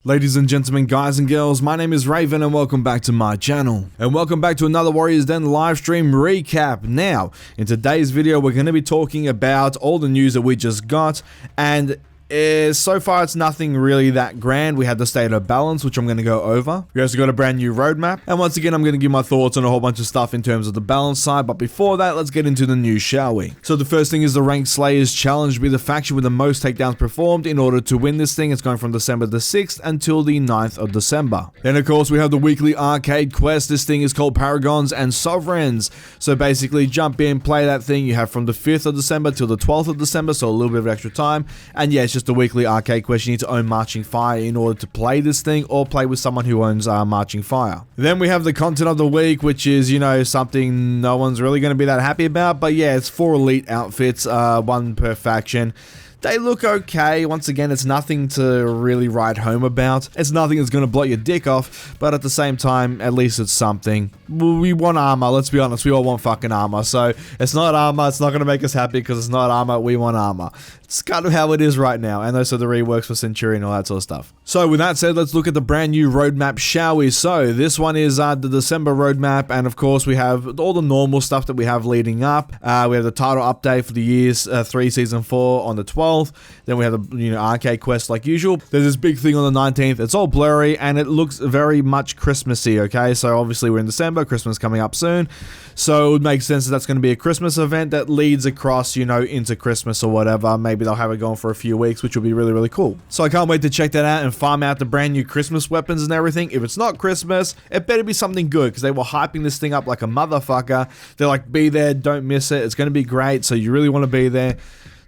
Ladies and gentlemen, guys and girls, my name is Reavyne and welcome back to my channel. And welcome back to another Warriors Den livestream recap. Now, in today's video, we're going to be talking about all the news that we just got, and so far it's nothing really that grand. We had the state of balance, which I'm going to go over. We also got a brand new roadmap, and once again I'm going to give my thoughts on a whole bunch of stuff in terms of the balance side, but before that, let's get into the news, shall we? So the first thing is the Ranked Slayers Challenge to be the faction with the most takedowns performed. In order to win this thing, it's going from December the 6th until the 9th of December. Then of course we have the weekly arcade quest. This thing is called Paragons and Sovereigns. So basically jump in, play that thing. You have from the 5th of December till the 12th of December, so a little bit of extra time, and yeah, it's just a weekly arcade quest. You need to own Marching Fire in order to play this thing, or play with someone who owns Marching Fire. Then we have the content of the week, which is, you know, something no one's really going to be that happy about, but yeah, it's 4 elite outfits, 1 per faction. They look okay. Once again, it's nothing to really write home about. It's nothing that's going to blow your dick off, but at the same time, at least it's something. We want armor, let's be honest. We all want fucking armor. So, it's not armor. It's not going to make us happy because it's not armor. We want armor. It's kind of how it is right now. And those are the reworks for Centurion and all that sort of stuff. So, with that said, let's look at the brand new roadmap, shall we? So, this one is the December roadmap. And of course, we have all the normal stuff that we have leading up. We have the title update for the Years 3 Season 4 on the 12th. Then we have the arcade quest like usual. There's this big thing on the 19th. It's all blurry and it looks very much Christmassy, okay? So obviously we're in December, Christmas coming up soon. So it would make sense that that's going to be a Christmas event that leads across, into Christmas or whatever. Maybe they'll have it going for a few weeks, which will be really, really cool. So I can't wait to check that out and farm out the brand new Christmas weapons and everything. If it's not Christmas, it better be something good because they were hyping this thing up like a motherfucker. They're like, be there, don't miss it. It's going to be great. So you really want to be there.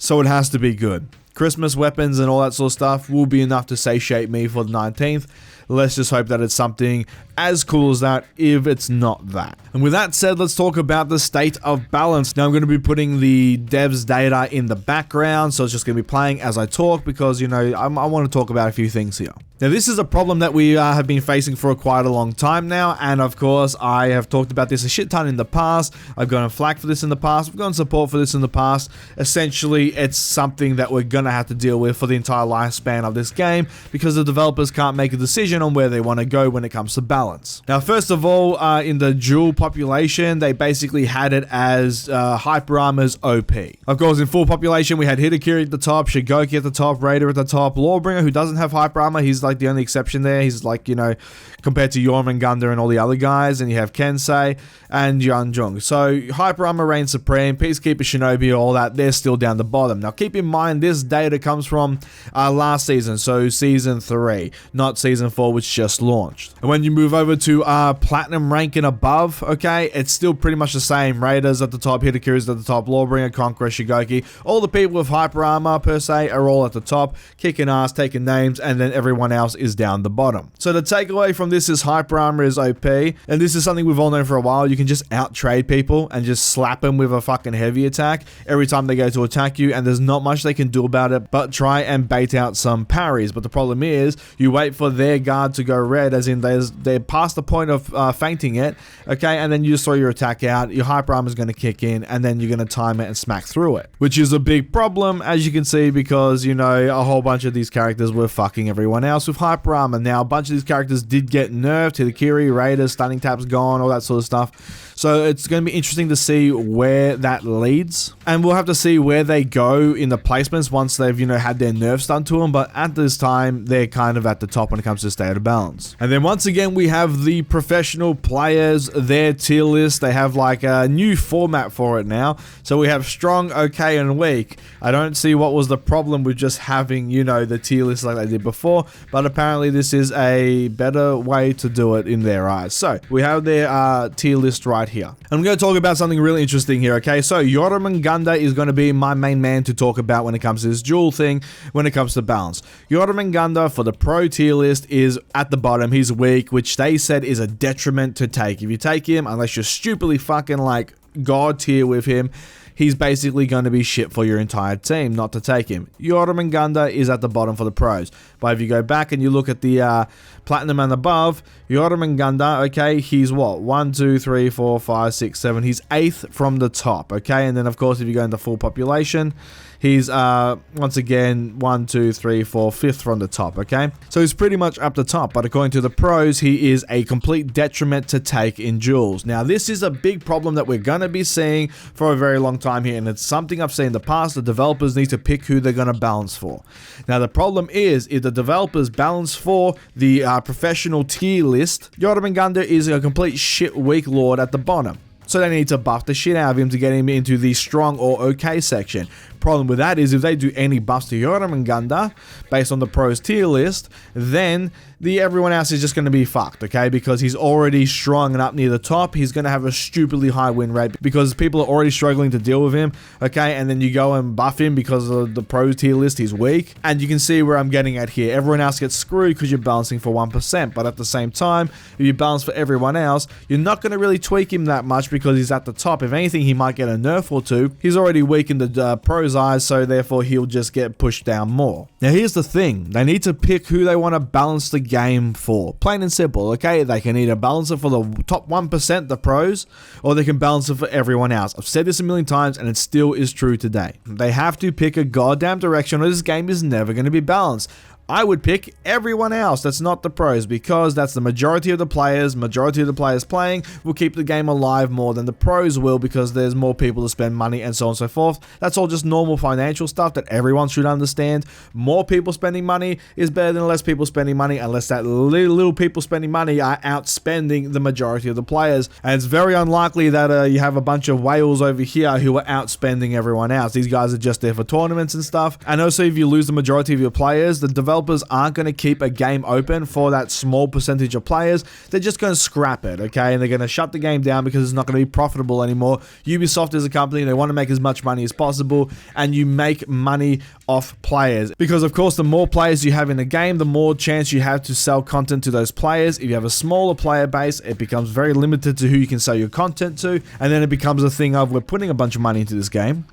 So it has to be good. Christmas weapons and all that sort of stuff will be enough to satiate me for the 19th. Let's just hope that it's something as cool as that, if it's not that. And with that said, let's talk about the state of balance. Now I'm going to be putting the devs data in the background, so it's just going to be playing as I talk because, I want to talk about a few things here. Now this is a problem that we have been facing for quite a long time now, and of course I have talked about this a shit ton in the past. I've gotten flack for this in the past, I've gotten support for this in the past. Essentially it's something that we're going to have to deal with for the entire lifespan of this game because the developers can't make a decision on where they want to go when it comes to balance. Now first of all, in the dual population, they basically had it as Hyper Armor's OP. Of course in full population we had Hitakiri at the top, Shigoki at the top, Raider at the top, Lawbringer, who doesn't have Hyper Armor, he's like the only exception there. He's like, compared to Jormungandr and all the other guys, and you have Kensei and Yeonjung. So Hyper Armor reigns supreme, Peacekeeper, Shinobi, all that, they're still down the bottom. Now keep in mind this data comes from last season, so season 3, not season 4, which just launched. And when you move over to platinum rank and above, okay, it's still pretty much the same. Raiders at the top, Hitakiri's at the top, Lawbringer, Conqueror, Shigoki, all the people with Hyper Armor per se are all at the top, kicking ass, taking names, and then everyone else is down the bottom. So the takeaway from this is Hyper Armor is OP, and this is something we've all known for a while. You can just out trade people and just slap them with a fucking heavy attack every time they go to attack you, and there's not much they can do about it but try and bait out some parries. But the problem is you wait for their guard to go red, as in they're past the point of fainting it, okay, and then you just throw your attack out, your Hyper Armor is going to kick in, and then you're going to time it and smack through it, which is a big problem, as you can see, because a whole bunch of these characters were fucking everyone else with Hyper Armor. Now a bunch of these characters did get nerfed, Hitakiri, Raiders, stunning taps gone, all that sort of stuff. So it's going to be interesting to see where that leads, and we'll have to see where they go in the placements once they've had their nerfs done to them. But at this time they're kind of at the top when it comes to state of balance. And then once again we have the professional players, their tier list. They have like a new format for it now, so we have strong, okay, and weak. I don't see what was the problem with just having the tier list like they did before, but apparently this is a better way to do it in their eyes. So we have their tier list right here. I'm going to talk about something really interesting here, okay? So Jormungandr is going to be my main man to talk about when it comes to this duel thing, when it comes to balance. Jormungandr for the pro tier list is at the bottom. He's weak, which they said is a detriment to take. If you take him, unless you're stupidly fucking like god tier with him, he's basically going to be shit for your entire team not to take him. Jormungandr is at the bottom for the pros. But if you go back and you look at the platinum and above, Jormungandr, okay, he's what? 1, 2, 3, 4, 5, 6, 7. He's 8th from the top, okay? And then, of course, if you go into full population, he's, once again, 1, 2, 3, 4, 5th from the top, okay? So he's pretty much up the top, but according to the pros, he is a complete detriment to take in duels. Now, this is a big problem that we're going to be seeing for a very long time here, and it's something I've seen in the past. The developers need to pick who they're going to balance for. Now, the problem is, if the developers balance for the professional tier list, Jormungandr is a complete shit weak lord at the bottom. So they need to buff the shit out of him to get him into the strong or okay section. Problem with that is if they do any buffs to Jormungandr based on the pros tier list, then everyone else is just going to be fucked, okay? Because he's already strong and up near the top. He's going to have a stupidly high win rate because people are already struggling to deal with him, okay? And then you go and buff him because of the pros tier list, he's weak. And you can see where I'm getting at here. Everyone else gets screwed because you're balancing for 1%. But at the same time, if you balance for everyone else, you're not going to really tweak him that much because he's at the top. If anything, he might get a nerf or two. He's already weak in the pros eyes, so therefore he'll just get pushed down more. Now here's the thing, they need to pick who they want to balance the game for. Plain and simple, okay? They can either balance it for the top 1%, the pros, or they can balance it for everyone else. I've said this a million times and it still is true today. They have to pick a goddamn direction or this game is never going to be balanced. I would pick everyone else that's not the pros because that's the majority of the players. Majority of the players playing will keep the game alive more than the pros will because there's more people to spend money and so on and so forth. That's all just normal financial stuff that everyone should understand. More people spending money is better than less people spending money unless that little people spending money are outspending the majority of the players. And it's very unlikely that you have a bunch of whales over here who are outspending everyone else. These guys are just there for tournaments and stuff. And also if you lose the majority of your players, the developers aren't going to keep a game open for that small percentage of players. They're just going to scrap it, okay? And they're going to shut the game down because it's not going to be profitable anymore. Ubisoft is a company, they want to make as much money as possible, and you make money off players. Because of course, the more players you have in a game, the more chance you have to sell content to those players. If you have a smaller player base, it becomes very limited to who you can sell your content to, and then it becomes a thing of we're putting a bunch of money into this game.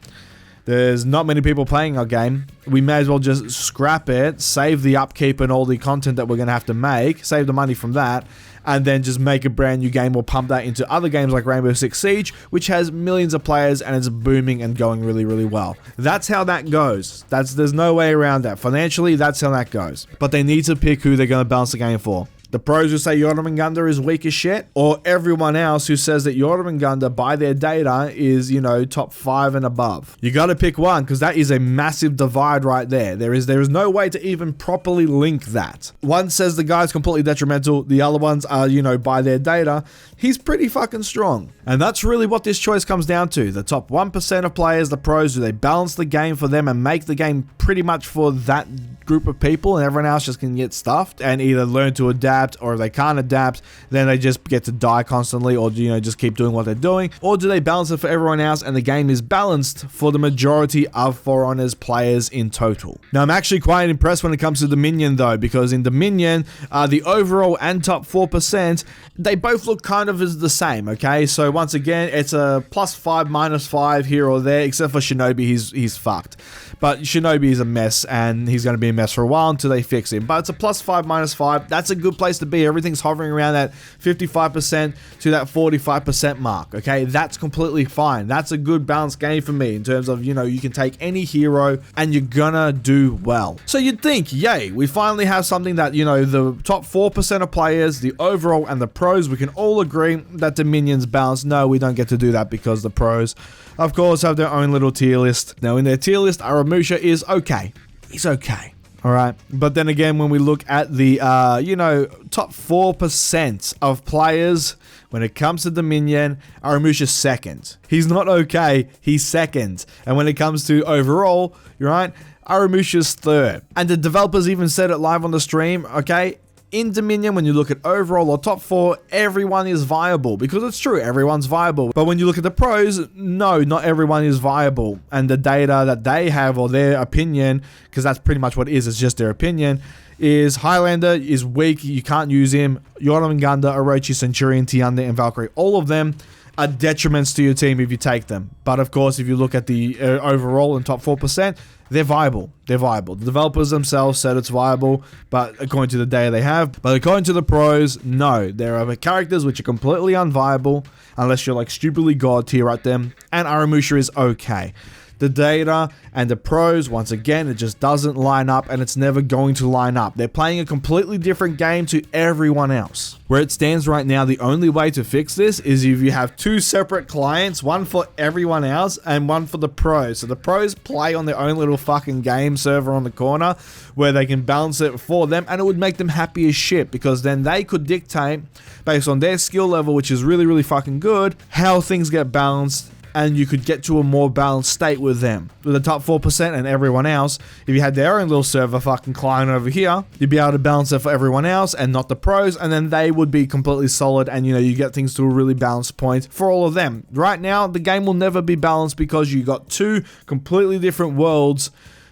There's not many people playing our game. We may as well just scrap it, save the upkeep and all the content that we're going to have to make, save the money from that, and then just make a brand new game or pump that into other games like Rainbow Six Siege, which has millions of players and it's booming and going really, really well. That's how that goes. There's no way around that. Financially, that's how that goes. But they need to pick who they're going to balance the game for. The pros who say Jormungandr is weak as shit, or everyone else who says that Jormungandr by their data is, you know, top 5 and above. You got to pick one because that is a massive divide right there. There is no way to even properly link that. One says the guy's completely detrimental, the other ones are, you know, by their data, he's pretty fucking strong. And that's really what this choice comes down to. The top 1% of players, the pros, do they balance the game for them and make the game pretty much for that group of people, and everyone else just can get stuffed and either learn to adapt, or if they can't adapt, then they just get to die constantly, or, you know, just keep doing what they're doing. Or do they balance it for everyone else and the game is balanced for the majority of For Honor's players in total? Now, I'm actually quite impressed when it comes to Dominion though, because in Dominion, the overall and top 4%, they both look kind of as the same, okay? So once again, it's a +5, -5 here or there, except for Shinobi, he's fucked. But Shinobi is a mess, and he's going to be a mess for a while until they fix him. But it's a +5, -5. That's a good place to be. Everything's hovering around that 55% to that 45% mark, okay? That's completely fine. That's a good balanced game for me in terms of, you know, you can take any hero and you're gonna do well. So you'd think, yay, we finally have something that, you know, the top 4% of players, the overall and the pros, we can all agree that Dominion's balanced. No, we don't get to do that because the pros, of course, have their own little tier list. Now, in their tier list, Aramusha is okay. He's okay. All right. But then again, when we look at the, you know, top 4% of players, when it comes to Dominion, Aramusha's second. He's not okay. He's second. And when it comes to overall, you're right, Aramusha's third. And the developers even said it live on the stream, okay? In Dominion, when you look at overall or top 4, everyone is viable, because it's true, everyone's viable. But when you look at the pros, no, not everyone is viable. And the data that they have, or their opinion, because that's pretty much what it is, it's just their opinion, is Highlander is weak, you can't use him. Jormungandr, Orochi, Centurion, Tiande, and Valkyrie, all of them are detriments to your team if you take them. But of course, if you look at the overall and top 4%, they're viable. They're viable. The developers themselves said it's viable, but according to the data they have. But according to the pros, no. There are characters which are completely unviable unless you're like stupidly god tier at them. And Aramusha is okay. The data and the pros, once again, it just doesn't line up, and it's never going to line up. They're playing a completely different game to everyone else. Where it stands right now, the only way to fix this is if you have 2 separate clients, one for everyone else and one for the pros. So the pros play on their own little fucking game server on the corner where they can balance it for them, and it would make them happy as shit, because then they could dictate, based on their skill level, which is really, really fucking good, how things get balanced. And you could get to a more balanced state with them. With the top 4% and everyone else, if you had their own little server fucking client over here, you'd be able to balance it for everyone else and not the pros, and then they would be completely solid, and you get things to a really balanced point for all of them. Right now, the game will never be balanced because you got 2 completely different worlds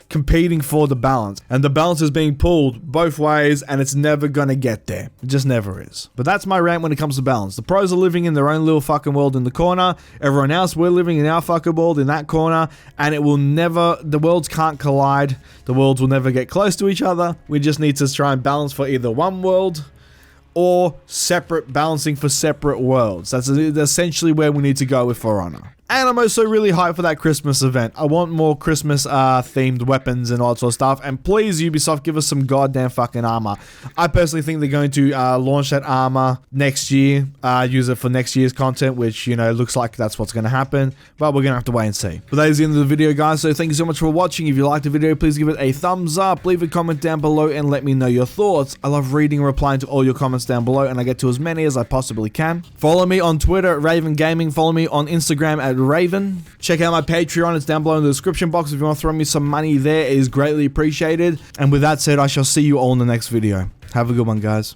competing for the balance, and the balance is being pulled both ways, and it's never gonna get there. It just never is. But that's my rant when it comes to balance. The pros are living in their own little fucking world in the corner. Everyone else, we're living in our fucking world in that corner, and it will never, the worlds can't collide. The worlds will never get close to each other. We just need to try and balance for either one world or separate balancing for separate worlds. That's essentially where we need to go with For Honor. And I'm also really hyped for that Christmas event. I want more Christmas themed weapons and all that sort of stuff. And please, Ubisoft, give us some goddamn fucking armor. I personally think they're going to launch that armor next year. Use it for next year's content, which, looks like that's what's going to happen. But we're going to have to wait and see. But that is the end of the video, guys. So thank you so much for watching. If you liked the video, please give it a thumbs up. Leave a comment down below and let me know your thoughts. I love reading and replying to all your comments down below, and I get to as many as I possibly can. Follow me on Twitter at Reavyne Gaming. Follow me on Instagram at Reavyne. Check out my Patreon, it's down below in the description box. If you want to throw me some money there, it is greatly appreciated. And with that said, I shall see you all in the next video. Have a good one, guys.